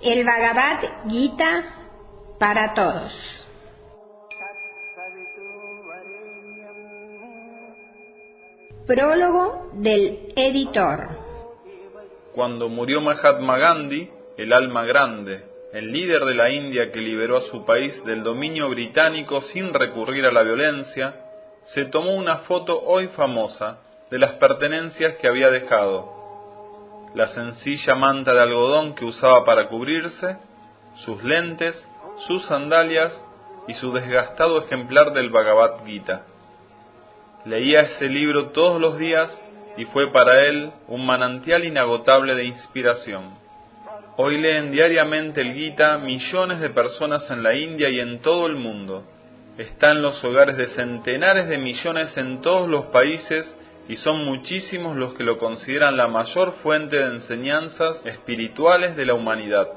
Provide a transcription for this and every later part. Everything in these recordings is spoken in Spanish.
El Bhagavad Gita para todos. Prólogo del editor. Cuando murió Mahatma Gandhi, el alma grande, el líder de la India que liberó a su país del dominio británico sin recurrir a la violencia, se tomó una foto hoy famosa de las pertenencias que había dejado: la sencilla manta de algodón que usaba para cubrirse, sus lentes, sus sandalias y su desgastado ejemplar del Bhagavad Gita. Leía ese libro todos los días y fue para él un manantial inagotable de inspiración. Hoy leen diariamente el Gita millones de personas en la India y en todo el mundo. Está en los hogares de centenares de millones en todos los países y son muchísimos los que lo consideran la mayor fuente de enseñanzas espirituales de la humanidad.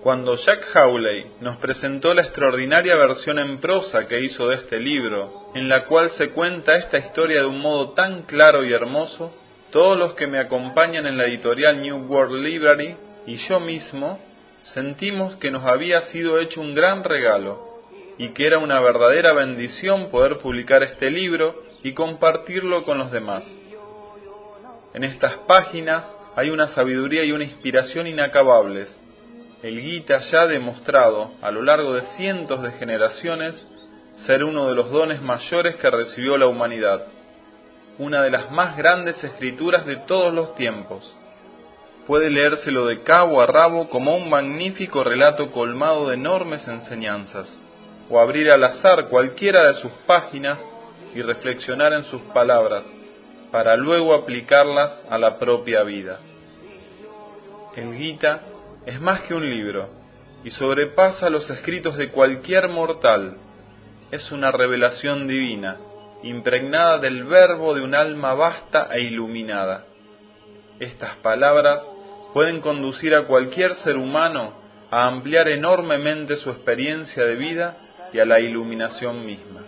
Cuando Jack Hawley nos presentó la extraordinaria versión en prosa que hizo de este libro, en la cual se cuenta esta historia de un modo tan claro y hermoso, todos los que me acompañan en la editorial New World Library y yo mismo sentimos que nos había sido hecho un gran regalo y que era una verdadera bendición poder publicar este libro y compartirlo con los demás. En estas páginas hay una sabiduría y una inspiración inacabables. El Gita ya ha demostrado, a lo largo de cientos de generaciones, ser uno de los dones mayores que recibió la humanidad, una de las más grandes escrituras de todos los tiempos. Puede leérselo de cabo a rabo como un magnífico relato colmado de enormes enseñanzas, o abrir al azar cualquiera de sus páginas y reflexionar en sus palabras, para luego aplicarlas a la propia vida. El Gita es más que un libro, y sobrepasa los escritos de cualquier mortal. Es una revelación divina, impregnada del verbo de un alma vasta e iluminada. Estas palabras pueden conducir a cualquier ser humano a ampliar enormemente su experiencia de vida y a la iluminación misma.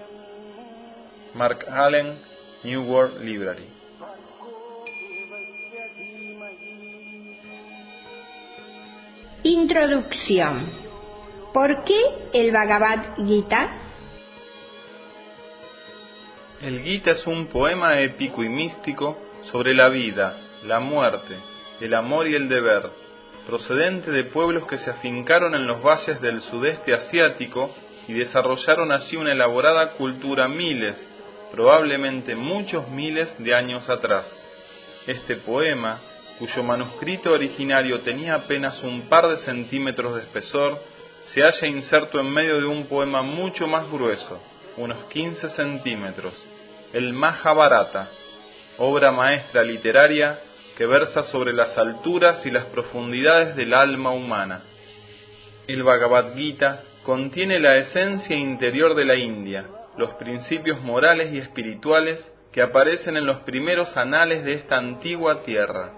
Mark Allen, New World Library. Introducción. ¿Por qué el Bhagavad Gita? El Gita es un poema épico y místico sobre la vida, la muerte, el amor y el deber, procedente de pueblos que se afincaron en los valles del sudeste asiático y desarrollaron allí una elaborada cultura miles, probablemente muchos miles de años atrás. Este poema, cuyo manuscrito originario tenía apenas un par de centímetros de espesor, se halla inserto en medio de un poema mucho más grueso, unos 15 centímetros, el Mahabharata, obra maestra literaria que versa sobre las alturas y las profundidades del alma humana. El Bhagavad Gita contiene la esencia interior de la India, los principios morales y espirituales que aparecen en los primeros anales de esta antigua tierra.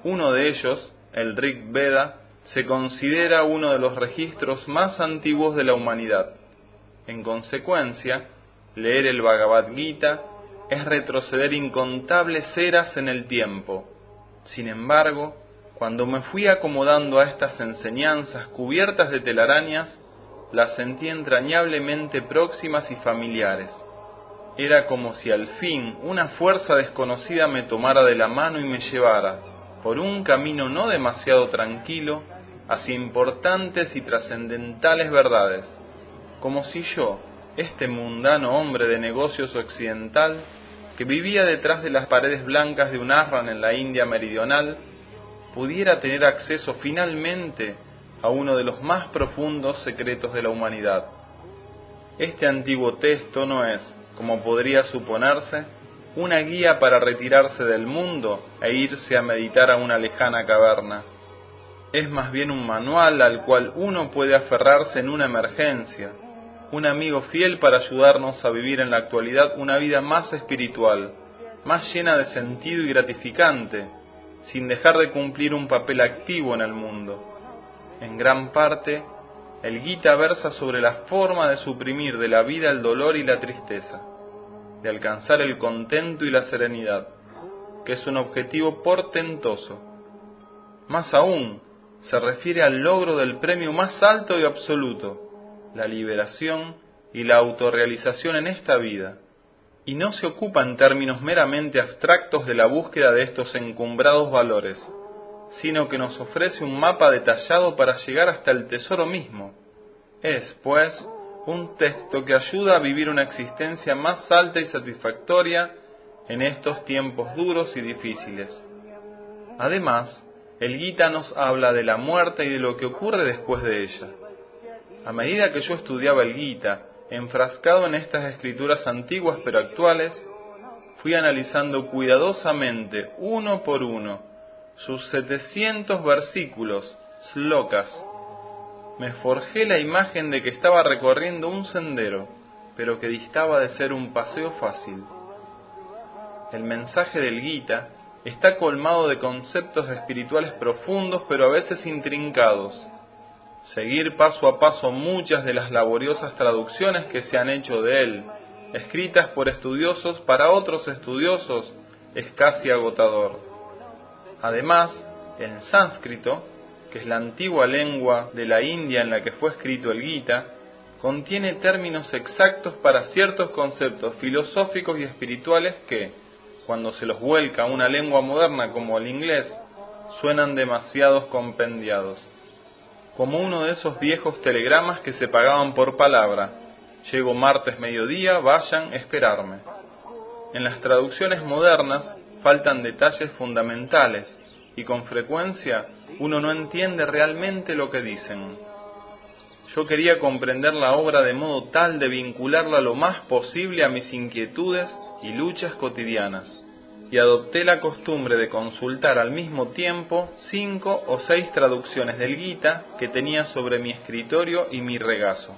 Uno de ellos, el Rig Veda, se considera uno de los registros más antiguos de la humanidad. En consecuencia, leer el Bhagavad Gita es retroceder incontables eras en el tiempo. Sin embargo, cuando me fui acomodando a estas enseñanzas cubiertas de telarañas, las sentí entrañablemente próximas y familiares. Era como si al fin una fuerza desconocida me tomara de la mano y me llevara, por un camino no demasiado tranquilo, hacia importantes y trascendentales verdades, como si yo, este mundano hombre de negocios occidental, que vivía detrás de las paredes blancas de un ashram en la India meridional, pudiera tener acceso finalmente a uno de los más profundos secretos de la humanidad. Este antiguo texto no es, como podría suponerse, una guía para retirarse del mundo e irse a meditar a una lejana caverna. Es más bien un manual al cual uno puede aferrarse en una emergencia, un amigo fiel para ayudarnos a vivir en la actualidad una vida más espiritual, más llena de sentido y gratificante, sin dejar de cumplir un papel activo en el mundo. En gran parte, el Gita versa sobre la forma de suprimir de la vida el dolor y la tristeza, de alcanzar el contento y la serenidad, que es un objetivo portentoso. Más aún, se refiere al logro del premio más alto y absoluto, la liberación y la autorrealización en esta vida, y no se ocupa en términos meramente abstractos de la búsqueda de estos encumbrados valores, sino que nos ofrece un mapa detallado para llegar hasta el tesoro mismo. Es, pues, un texto que ayuda a vivir una existencia más alta y satisfactoria en estos tiempos duros y difíciles. Además, el Gita nos habla de la muerte y de lo que ocurre después de ella. A medida que yo estudiaba el Gita, enfrascado en estas escrituras antiguas pero actuales, fui analizando cuidadosamente, uno por uno, sus 700 versículos, slokas. Me forjé la imagen de que estaba recorriendo un sendero, pero que distaba de ser un paseo fácil. El mensaje del Gita está colmado de conceptos espirituales profundos pero a veces intrincados. Seguir paso a paso muchas de las laboriosas traducciones que se han hecho de él, escritas por estudiosos para otros estudiosos, es casi agotador. Además, en sánscrito, que es la antigua lengua de la India en la que fue escrito el Gita, contiene términos exactos para ciertos conceptos filosóficos y espirituales que, cuando se los vuelca a una lengua moderna como el inglés, suenan demasiado compendiados. Como uno de esos viejos telegramas que se pagaban por palabra: llego martes mediodía, vayan, esperarme. En las traducciones modernas faltan detalles fundamentales y con frecuencia uno no entiende realmente lo que dicen. Yo quería comprender la obra de modo tal de vincularla lo más posible a mis inquietudes y luchas cotidianas, y adopté la costumbre de consultar al mismo tiempo 5 o 6 traducciones del Gita que tenía sobre mi escritorio y mi regazo.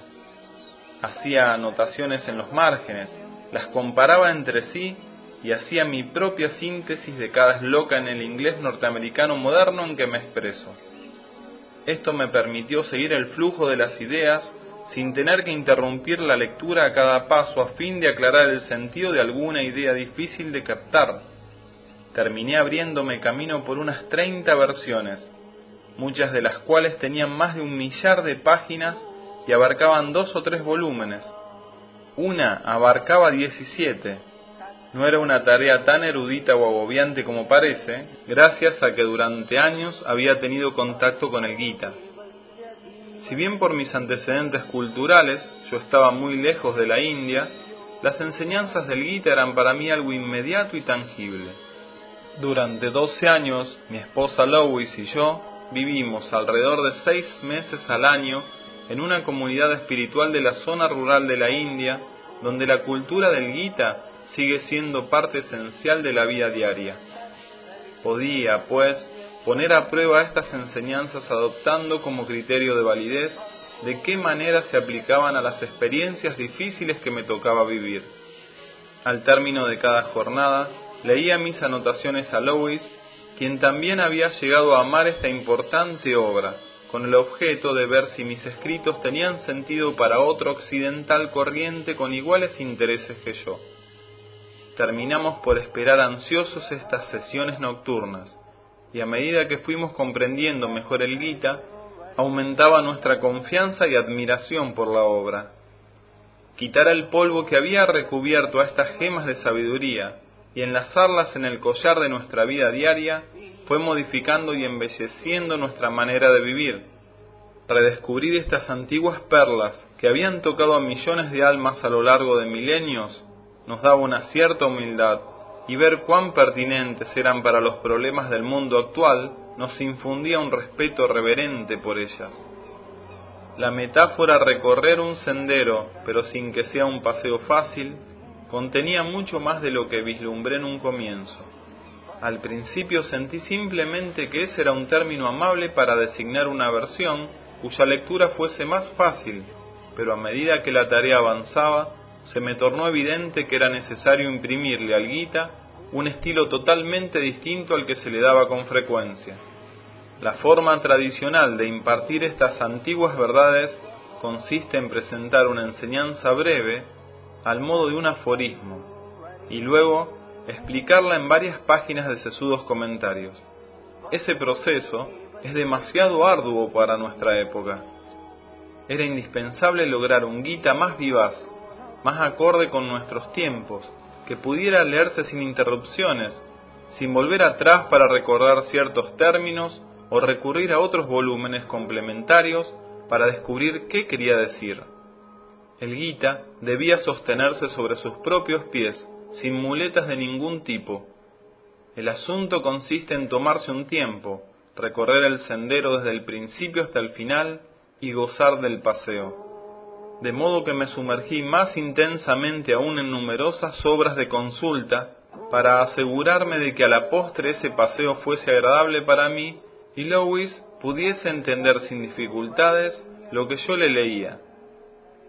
Hacía anotaciones en los márgenes, las comparaba entre sí y hacía mi propia síntesis de cada sloka en el inglés norteamericano moderno en que me expreso. Esto me permitió seguir el flujo de las ideas sin tener que interrumpir la lectura a cada paso a fin de aclarar el sentido de alguna idea difícil de captar. Terminé abriéndome camino por unas 30 versiones, muchas de las cuales tenían más de 1 millar de páginas y abarcaban 2 o 3 volúmenes. Una abarcaba 17. No era una tarea tan erudita o agobiante como parece, gracias a que durante años había tenido contacto con el Gita. Si bien por mis antecedentes culturales yo estaba muy lejos de la India, las enseñanzas del Gita eran para mí algo inmediato y tangible. Durante 12 años, mi esposa Lois y yo vivimos alrededor de 6 meses al año en una comunidad espiritual de la zona rural de la India, donde la cultura del Gita sigue siendo parte esencial de la vida diaria. Podía, pues, poner a prueba estas enseñanzas adoptando como criterio de validez de qué manera se aplicaban a las experiencias difíciles que me tocaba vivir. Al término de cada jornada, leía mis anotaciones a Lois, quien también había llegado a amar esta importante obra, con el objeto de ver si mis escritos tenían sentido para otro occidental corriente con iguales intereses que yo. Terminamos por esperar ansiosos estas sesiones nocturnas, y a medida que fuimos comprendiendo mejor el Gita, aumentaba nuestra confianza y admiración por la obra. Quitar el polvo que había recubierto a estas gemas de sabiduría y enlazarlas en el collar de nuestra vida diaria fue modificando y embelleciendo nuestra manera de vivir. Redescubrir estas antiguas perlas que habían tocado a millones de almas a lo largo de milenios nos daba una cierta humildad, y ver cuán pertinentes eran para los problemas del mundo actual nos infundía un respeto reverente por ellas. La metáfora recorrer un sendero, pero sin que sea un paseo fácil, contenía mucho más de lo que vislumbré en un comienzo. Al principio sentí simplemente que ese era un término amable para designar una versión cuya lectura fuese más fácil, pero a medida que la tarea avanzaba, se me tornó evidente que era necesario imprimirle al Gita un estilo totalmente distinto al que se le daba con frecuencia. La forma tradicional de impartir estas antiguas verdades consiste en presentar una enseñanza breve al modo de un aforismo, y luego explicarla en varias páginas de sesudos comentarios. Ese proceso es demasiado arduo para nuestra época. Era indispensable lograr un Gita más vivaz, más acorde con nuestros tiempos, que pudiera leerse sin interrupciones, sin volver atrás para recordar ciertos términos o recurrir a otros volúmenes complementarios para descubrir qué quería decir. El Gita debía sostenerse sobre sus propios pies, sin muletas de ningún tipo. El asunto consiste en tomarse un tiempo, recorrer el sendero desde el principio hasta el final y gozar del paseo. De modo que me sumergí más intensamente aún en numerosas obras de consulta para asegurarme de que a la postre ese paseo fuese agradable para mí y Lewis pudiese entender sin dificultades lo que yo le leía.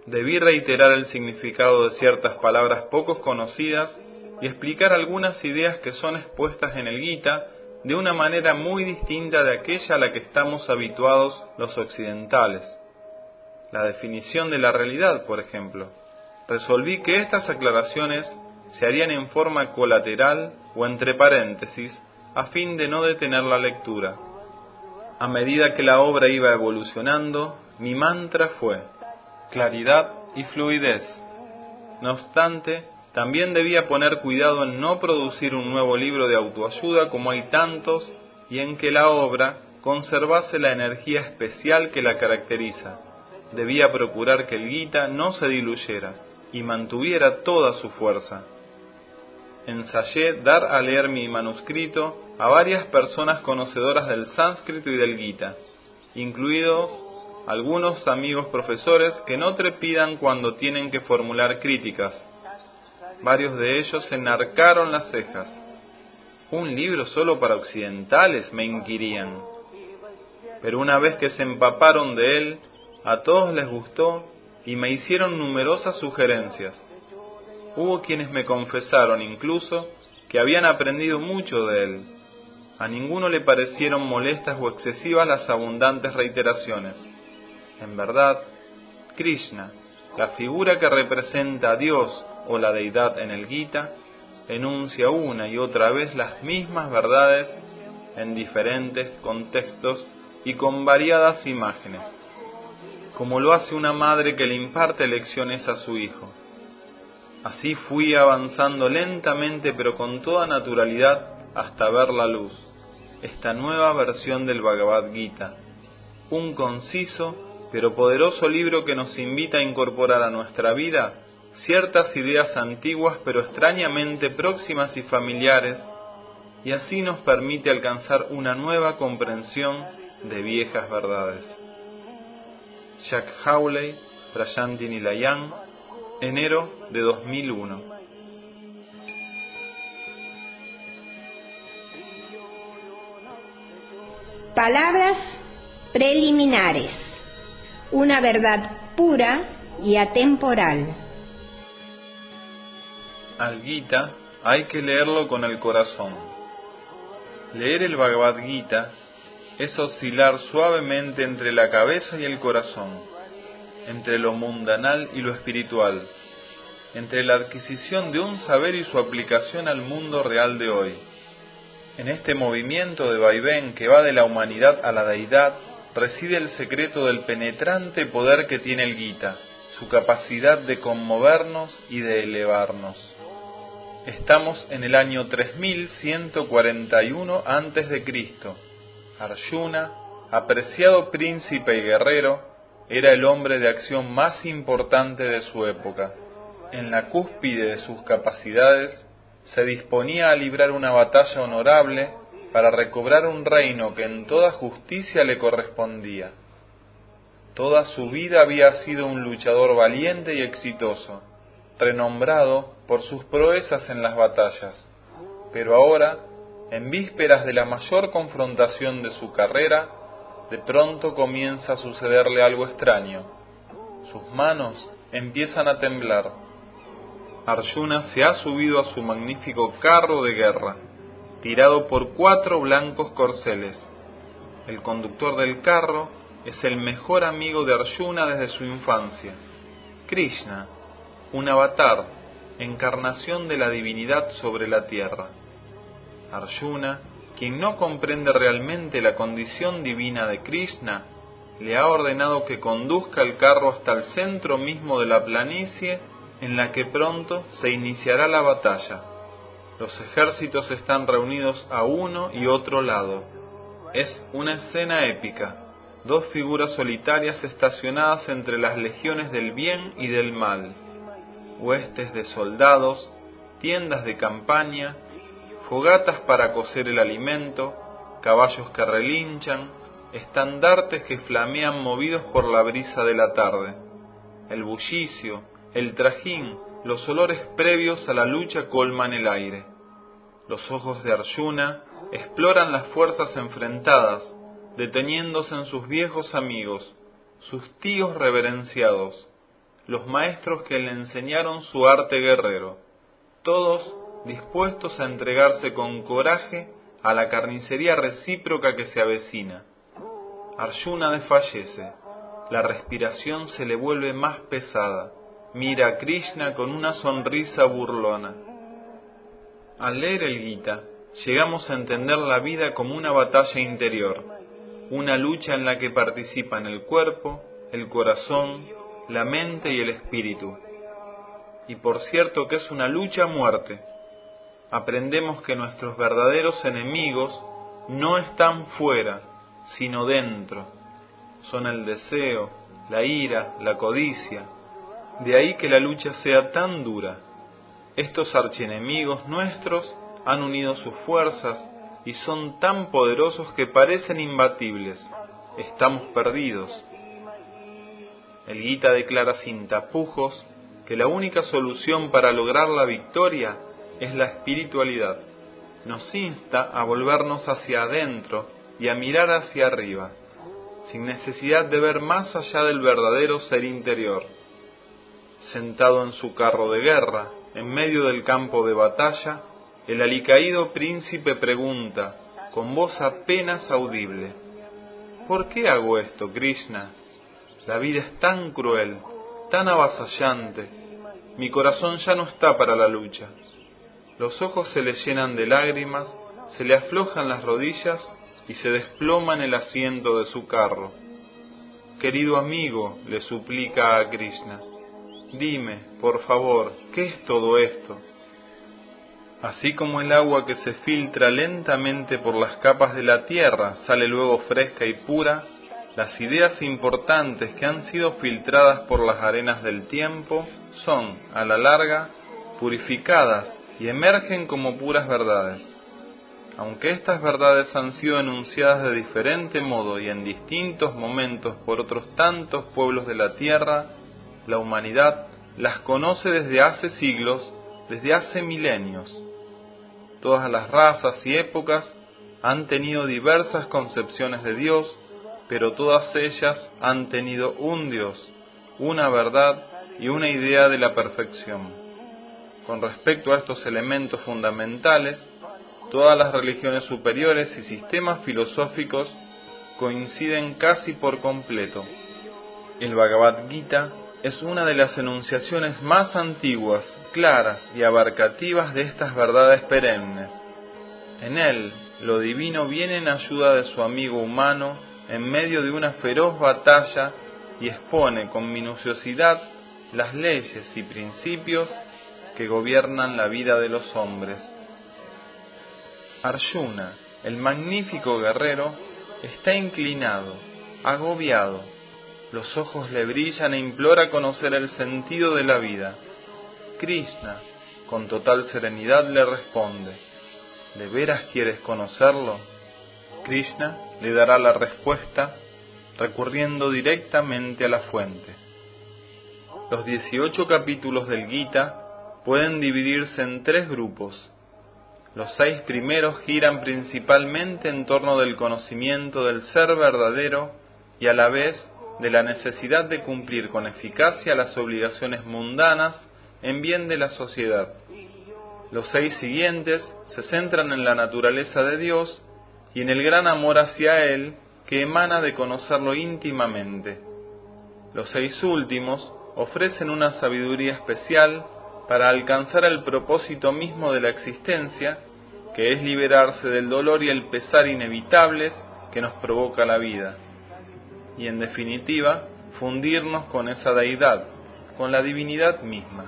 Debí reiterar el significado de ciertas palabras poco conocidas y explicar algunas ideas que son expuestas en el Gita de una manera muy distinta de aquella a la que estamos habituados los occidentales. La definición de la realidad, por ejemplo. Resolví que estas aclaraciones se harían en forma colateral o entre paréntesis, a fin de no detener la lectura. A medida que la obra iba evolucionando, mi mantra fue claridad y fluidez. No obstante, también debía poner cuidado en no producir un nuevo libro de autoayuda como hay tantos, y en que la obra conservase la energía especial que la caracteriza. Debía procurar que el Gita no se diluyera y mantuviera toda su fuerza. Ensayé dar a leer mi manuscrito a varias personas conocedoras del sánscrito y del Gita, incluidos algunos amigos profesores que no trepidan cuando tienen que formular críticas. Varios de ellos enarcaron las cejas. ¿Un libro solo para occidentales?, me inquirían. Pero una vez que se empaparon de él, a todos les gustó y me hicieron numerosas sugerencias. Hubo quienes me confesaron incluso que habían aprendido mucho de él. A ninguno le parecieron molestas o excesivas las abundantes reiteraciones. En verdad, Krishna, la figura que representa a Dios o la deidad en el Gita, enuncia una y otra vez las mismas verdades en diferentes contextos y con variadas imágenes, como lo hace una madre que le imparte lecciones a su hijo. Así fui avanzando lentamente pero con toda naturalidad hasta ver la luz, esta nueva versión del Bhagavad Gita, un conciso pero poderoso libro que nos invita a incorporar a nuestra vida ciertas ideas antiguas pero extrañamente próximas y familiares, y así nos permite alcanzar una nueva comprensión de viejas verdades. Jack Hawley, Prasanthi Nilayan, enero de 2001. Palabras preliminares. Una verdad pura y atemporal. Al Gita hay que leerlo con el corazón. Leer el Bhagavad Gita es oscilar suavemente entre la cabeza y el corazón, entre lo mundanal y lo espiritual, entre la adquisición de un saber y su aplicación al mundo real de hoy. En este movimiento de vaivén que va de la humanidad a la deidad, reside el secreto del penetrante poder que tiene el Gita, su capacidad de conmovernos y de elevarnos. Estamos en el año 3141 a.C. Arjuna, apreciado príncipe y guerrero, era el hombre de acción más importante de su época. En la cúspide de sus capacidades, se disponía a librar una batalla honorable para recobrar un reino que en toda justicia le correspondía. Toda su vida había sido un luchador valiente y exitoso, renombrado por sus proezas en las batallas, pero ahora, en vísperas de la mayor confrontación de su carrera, de pronto comienza a sucederle algo extraño. Sus manos empiezan a temblar. Arjuna se ha subido a su magnífico carro de guerra, tirado por 4 blancos corceles. El conductor del carro es el mejor amigo de Arjuna desde su infancia, Krishna, un avatar, encarnación de la divinidad sobre la tierra. Arjuna quien no comprende realmente la condición divina de Krishna, le ha ordenado que conduzca el carro hasta el centro mismo de la planicie en la que pronto se iniciará la batalla. Los ejércitos están reunidos a uno y otro lado. Es una escena épica, dos figuras solitarias estacionadas entre las legiones del bien y del mal, huestes de soldados, tiendas de campaña, fogatas para cocer el alimento, caballos que relinchan, estandartes que flamean movidos por la brisa de la tarde. El bullicio, el trajín, los olores previos a la lucha colman el aire. Los ojos de Arjuna exploran las fuerzas enfrentadas, deteniéndose en sus viejos amigos, sus tíos reverenciados, los maestros que le enseñaron su arte guerrero, todos dispuestos a entregarse con coraje a la carnicería recíproca que se avecina. Arjuna desfallece, la respiración se le vuelve más pesada, mira a Krishna con una sonrisa burlona. Al leer el Gita, llegamos a entender la vida como una batalla interior, una lucha en la que participan el cuerpo, el corazón, la mente y el espíritu. Y por cierto que es una lucha a muerte. Aprendemos que nuestros verdaderos enemigos no están fuera, sino dentro. Son el deseo, la ira, la codicia. De ahí que la lucha sea tan dura. Estos archienemigos nuestros han unido sus fuerzas y son tan poderosos que parecen imbatibles. Estamos perdidos. El Gita declara sin tapujos que la única solución para lograr la victoria es la espiritualidad. Nos insta a volvernos hacia adentro y a mirar hacia arriba, sin necesidad de ver más allá del verdadero ser interior. Sentado en su carro de guerra, en medio del campo de batalla, el alicaído príncipe pregunta, con voz apenas audible: ¿por qué hago esto, Krishna? La vida es tan cruel, tan avasallante. Mi corazón ya no está para la lucha. Los ojos se le llenan de lágrimas, se le aflojan las rodillas y se desploma en el asiento de su carro. Querido amigo, le suplica a Krishna, dime, por favor, ¿qué es todo esto? Así como el agua que se filtra lentamente por las capas de la tierra sale luego fresca y pura, las ideas importantes que han sido filtradas por las arenas del tiempo son, a la larga, purificadas y emergen como puras verdades. Aunque estas verdades han sido enunciadas de diferente modo y en distintos momentos por otros tantos pueblos de la tierra, la humanidad las conoce desde hace siglos, desde hace milenios. Todas las razas y épocas han tenido diversas concepciones de Dios, pero todas ellas han tenido un Dios, una verdad y una idea de la perfección. Con respecto a estos elementos fundamentales, todas las religiones superiores y sistemas filosóficos coinciden casi por completo. El Bhagavad Gita es una de las enunciaciones más antiguas, claras y abarcativas de estas verdades perennes. En él, lo divino viene en ayuda de su amigo humano en medio de una feroz batalla y expone con minuciosidad las leyes y principios que gobiernan la vida de los hombres. Arjuna, el magnífico guerrero, está inclinado, agobiado. Los ojos le brillan e implora conocer el sentido de la vida. Krishna, con total serenidad, le responde: ¿de veras quieres conocerlo? Krishna le dará la respuesta recurriendo directamente a la fuente. Los 18 capítulos del Gita pueden dividirse en 3 grupos. Los 6 primeros giran principalmente en torno del conocimiento del ser verdadero y a la vez de la necesidad de cumplir con eficacia las obligaciones mundanas en bien de la sociedad. Los 6 siguientes se centran en la naturaleza de Dios y en el gran amor hacia Él que emana de conocerlo íntimamente. Los 6 últimos ofrecen una sabiduría especial para alcanzar el propósito mismo de la existencia que es liberarse del dolor y el pesar inevitables que nos provoca la vida, y en definitiva, fundirnos con esa deidad, con la divinidad misma.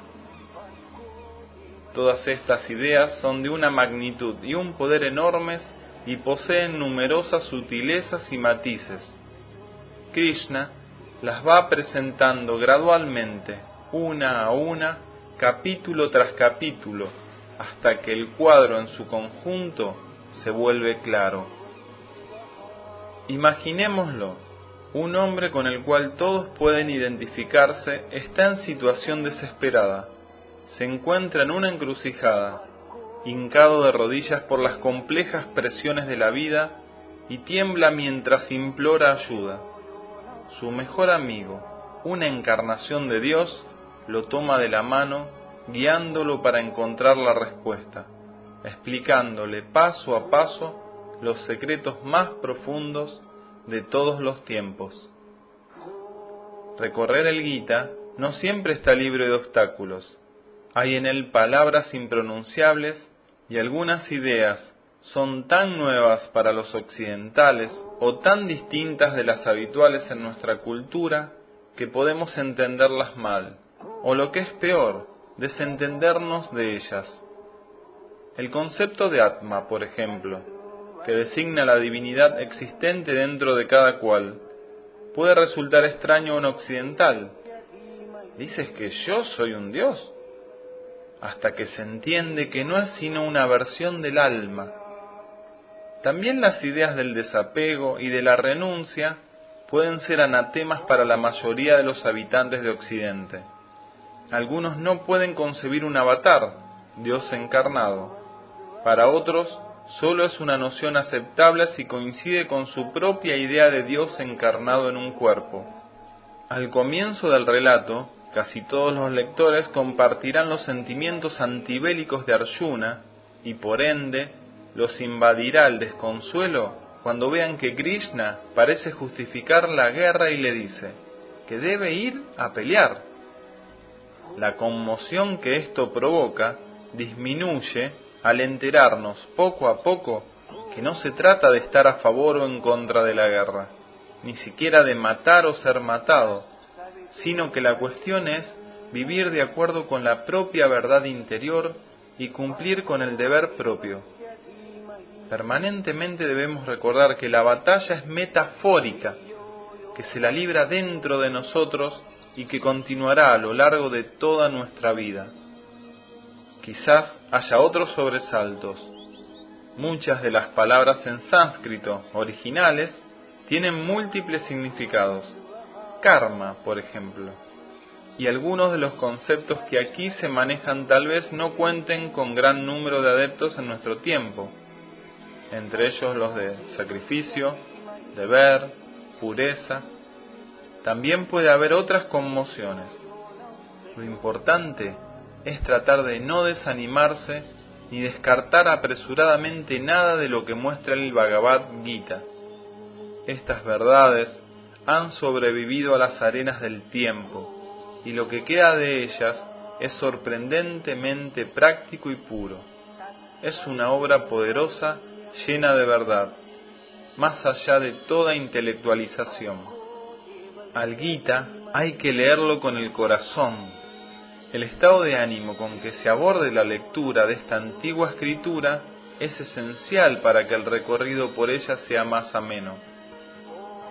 Todas estas ideas son de una magnitud y un poder enormes y poseen numerosas sutilezas y matices. Krishna las va presentando gradualmente, una a una, capítulo tras capítulo, hasta que el cuadro en su conjunto se vuelve claro. Imaginémoslo, un hombre con el cual todos pueden identificarse está en situación desesperada, se encuentra en una encrucijada, hincado de rodillas por las complejas presiones de la vida y tiembla mientras implora ayuda. Su mejor amigo, una encarnación de Dios, lo toma de la mano, guiándolo para encontrar la respuesta, explicándole paso a paso los secretos más profundos de todos los tiempos. Recorrer el Gita no siempre está libre de obstáculos. Hay en él palabras impronunciables y algunas ideas son tan nuevas para los occidentales o tan distintas de las habituales en nuestra cultura que podemos entenderlas mal, o lo que es peor, desentendernos de ellas. El concepto de Atma, por ejemplo, que designa la divinidad existente dentro de cada cual, puede resultar extraño a un occidental. ¿Dices que yo soy un dios? Hasta que se entiende que no es sino una versión del alma. También las ideas del desapego y de la renuncia pueden ser anatemas para la mayoría de los habitantes de Occidente. Algunos no pueden concebir un avatar, Dios encarnado. Para otros, solo es una noción aceptable si coincide con su propia idea de Dios encarnado en un cuerpo. Al comienzo del relato, casi todos los lectores compartirán los sentimientos antibélicos de Arjuna y por ende los invadirá el desconsuelo cuando vean que Krishna parece justificar la guerra y le dice que debe ir a pelear. La conmoción que esto provoca disminuye al enterarnos poco a poco que no se trata de estar a favor o en contra de la guerra, ni siquiera de matar o ser matado, sino que la cuestión es vivir de acuerdo con la propia verdad interior y cumplir con el deber propio. Permanentemente debemos recordar que la batalla es metafórica, que se la libra dentro de nosotros y que continuará a lo largo de toda nuestra vida. Quizás haya otros sobresaltos. Muchas de las palabras en sánscrito originales tienen múltiples significados. Karma, por ejemplo, y algunos de los conceptos que aquí se manejan tal vez no cuenten con gran número de adeptos en nuestro tiempo, entre ellos los de sacrificio, deber, pureza. También puede haber otras conmociones. Lo importante es tratar de no desanimarse ni descartar apresuradamente nada de lo que muestra el Bhagavad Gita. Estas verdades han sobrevivido a las arenas del tiempo, y lo que queda de ellas es sorprendentemente práctico y puro. Es una obra poderosa, llena de verdad, más allá de toda intelectualización. Al Gita hay que leerlo con el corazón. El estado de ánimo con que se aborde la lectura de esta antigua escritura es esencial para que el recorrido por ella sea más ameno.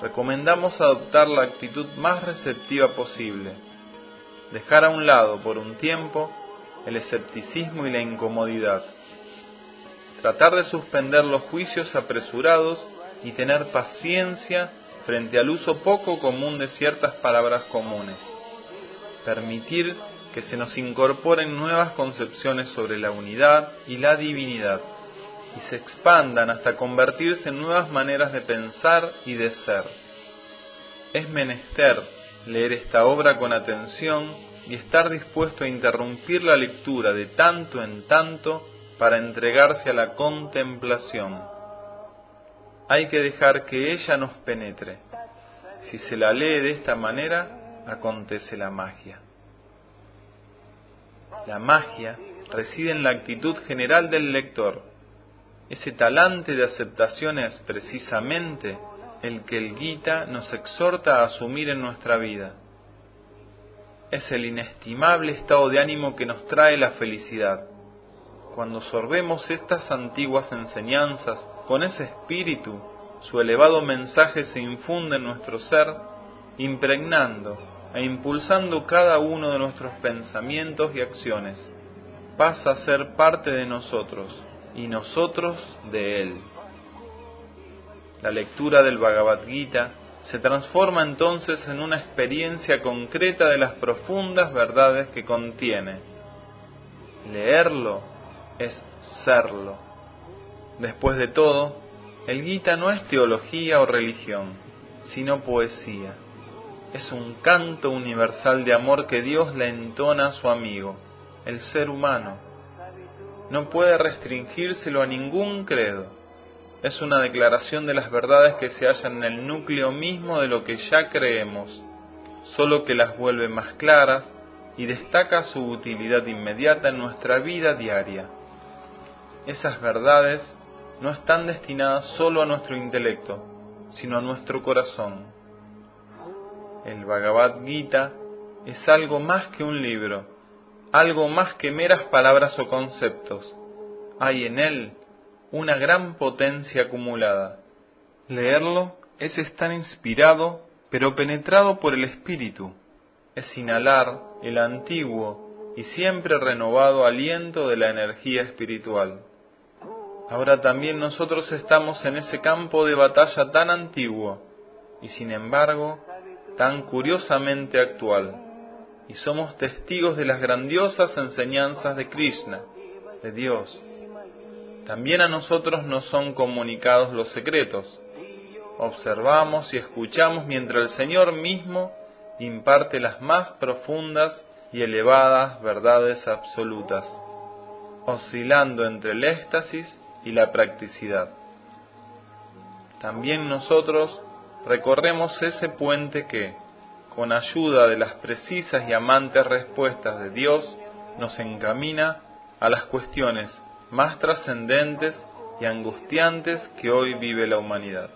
Recomendamos adoptar la actitud más receptiva posible, dejar a un lado por un tiempo el escepticismo y la incomodidad, tratar de suspender los juicios apresurados y tener paciencia frente al uso poco común de ciertas palabras comunes, permitir que se nos incorporen nuevas concepciones sobre la unidad y la divinidad, y se expandan hasta convertirse en nuevas maneras de pensar y de ser. Es menester leer esta obra con atención y estar dispuesto a interrumpir la lectura de tanto en tanto para entregarse a la contemplación. Hay que dejar que ella nos penetre. Si se la lee de esta manera, acontece la magia. La magia reside en la actitud general del lector. Ese talante de aceptación es precisamente el que el Gita nos exhorta a asumir en nuestra vida. Es el inestimable estado de ánimo que nos trae la felicidad. Cuando sorbemos estas antiguas enseñanzas con ese espíritu, su elevado mensaje se infunde en nuestro ser, impregnando e impulsando cada uno de nuestros pensamientos y acciones. Pasa a ser parte de nosotros y nosotros de él. La lectura del Bhagavad Gita se transforma entonces en una experiencia concreta de las profundas verdades que contiene. Leerlo es serlo. Después de todo, el Gita no es teología o religión, sino poesía. Es un canto universal de amor que Dios le entona a su amigo, el ser humano. No puede restringírselo a ningún credo. Es una declaración de las verdades que se hallan en el núcleo mismo de lo que ya creemos, solo que las vuelve más claras y destaca su utilidad inmediata en nuestra vida diaria. Esas verdades no están destinadas solo a nuestro intelecto, sino a nuestro corazón. El Bhagavad Gita es algo más que un libro, algo más que meras palabras o conceptos. Hay en él una gran potencia acumulada. Leerlo es estar inspirado, pero penetrado por el Espíritu. Es inhalar el antiguo y siempre renovado aliento de la energía espiritual. Ahora también nosotros estamos en ese campo de batalla tan antiguo y sin embargo tan curiosamente actual, y somos testigos de las grandiosas enseñanzas de Krishna, de Dios. También a nosotros nos son comunicados los secretos. Observamos y escuchamos mientras el Señor mismo imparte las más profundas y elevadas verdades absolutas, oscilando entre el éxtasis y la practicidad. También nosotros recorremos ese puente que, con ayuda de las precisas y amantes respuestas de Dios, nos encamina a las cuestiones más trascendentes y angustiantes que hoy vive la humanidad.